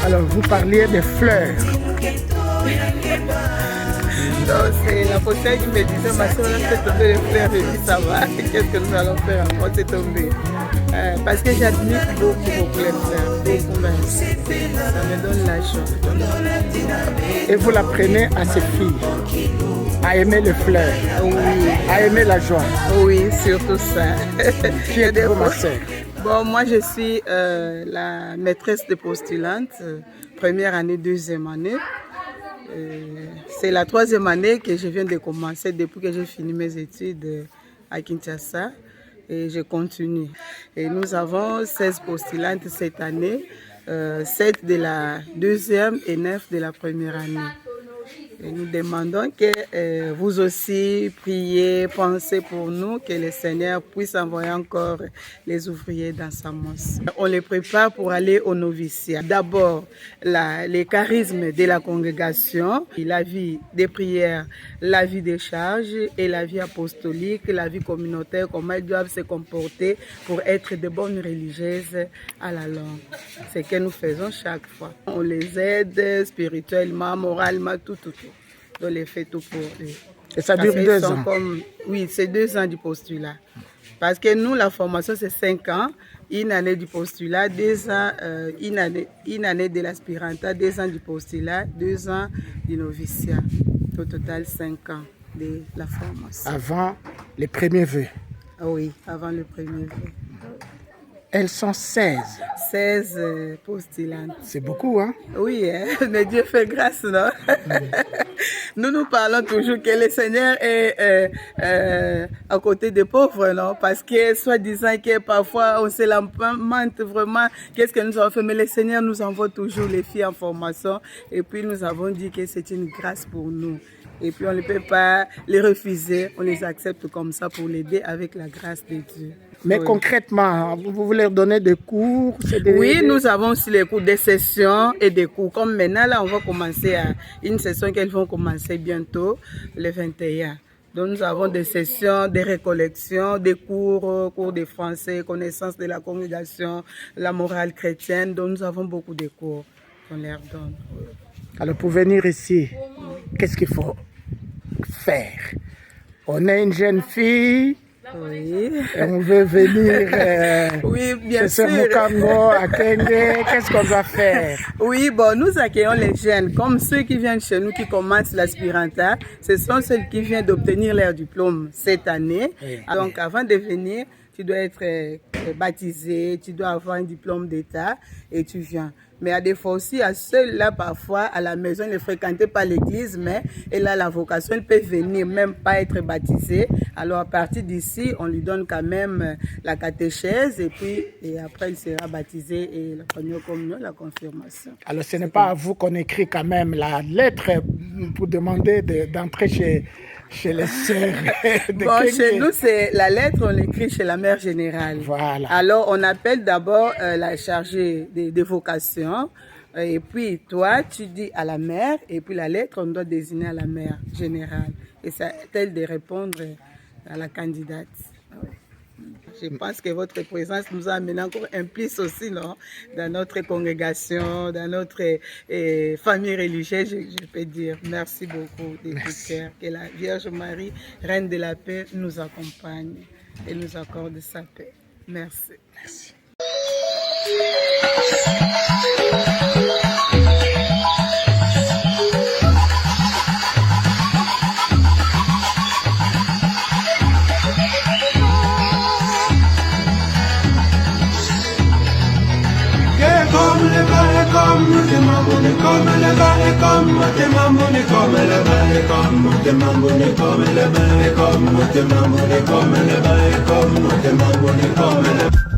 Alors, vous parliez des fleurs. Donc, c'est la pochette qui me disait, ma soeur, on fait tomber les fleurs. Je dis, ça va, qu'est-ce que nous allons faire? On s'est tombé. Parce que j'admire beaucoup les fleurs, beaucoup même. Ça me donne la joie. Et vous l'apprenez à ces filles à aimer les fleurs, Oui, à aimer la joie. oui, surtout ça. Qui êtes-vous, ma soeur? Bon, moi, je suis la maîtresse de postulante, première année, deuxième année. C'est la troisième année que je viens de commencer depuis que j'ai fini mes études à Kinshasa et je continue. Et nous avons 16 postulantes cette année, 7 de la deuxième et 9 de la première année. Et nous demandons que vous aussi priez, pensez pour nous, que le Seigneur puisse envoyer encore les ouvriers dans sa mosse. On les prépare pour aller au noviciat. D'abord, les charismes de la congrégation, la vie des prières, la vie des charges et la vie apostolique, la vie communautaire, comment elles doivent se comporter pour être de bonnes religieuses à la langue. C'est ce que nous faisons chaque fois. On les aide spirituellement, moralement, tout. On les fait tout pour eux. Et ça dure 2 ans. Oui, c'est 2 ans du postulat. Parce que nous, la formation, c'est 5 ans. Une année du postulat, 2 ans, une année de l'aspiranta, 2 ans du postulat, 2 ans du noviciat. Au total, 5 ans de la formation. Avant les premiers vœux. Oui, avant le premier vœu. Elles sont 16. 16 postulantes. C'est beaucoup, hein? Oui, hein? Mais Dieu fait grâce, non? Nous parlons toujours que le Seigneur est à côté des pauvres, non? Parce que, soi-disant que parfois on se lamente vraiment, qu'est-ce que nous avons fait? Mais le Seigneur nous envoie toujours les filles en formation. Et puis nous avons dit que c'est une grâce pour nous. Et puis on ne peut pas les refuser, on les accepte comme ça pour l'aider avec la grâce de Dieu. Mais concrètement, vous leur donnez des cours? Oui, nous avons aussi les cours, des sessions et des cours. Comme maintenant, là, on va commencer à une session qu'elles vont commencer bientôt, le 21. Donc nous avons des sessions, des récollections, des cours, cours de français, connaissance de la congrégation, la morale chrétienne. Donc nous avons beaucoup de cours qu'on leur donne. Alors pour venir ici, qu'est-ce qu'il faut faire? On est une jeune fille. Oui. Et on veut venir oui, bien chez sûr. Mukango, à Kenge. Qu'est-ce qu'on doit faire? Oui, bon, nous accueillons les jeunes, comme ceux qui viennent chez nous, qui commencent l'aspiranta. Ce sont ceux qui viennent d'obtenir leur diplôme cette année. Oui. Donc, avant de venir, tu dois être baptisé, tu dois avoir un diplôme d'État et tu viens. Mais à des fois aussi, à ceux-là, parfois, à la maison, ils ne fréquentent pas l'église, mais elle a la vocation, elle peut venir, même pas être baptisée. Alors, à partir d'ici, on lui donne quand même la catéchèse et après, il sera baptisé et la première communion, la confirmation. Alors, ce n'est pas à vous qu'on écrit quand même la lettre pour demander d'entrer chez les sœurs. Bon, chez nous, c'est la lettre, on l'écrit chez la mère générale. Voilà. Alors, on appelle d'abord la chargée des vocations. Et puis, toi, tu dis à la mère. Et puis, la lettre, on doit désigner à la mère générale. Et c'est à elle de répondre à la candidate. Je pense que votre présence nous a amené encore un plus aussi, non, dans notre congrégation, dans notre famille religieuse, je peux dire. Merci beaucoup de tout cœur. Que la Vierge Marie, Reine de la paix, nous accompagne et nous accorde sa paix. Merci. Merci. Comme le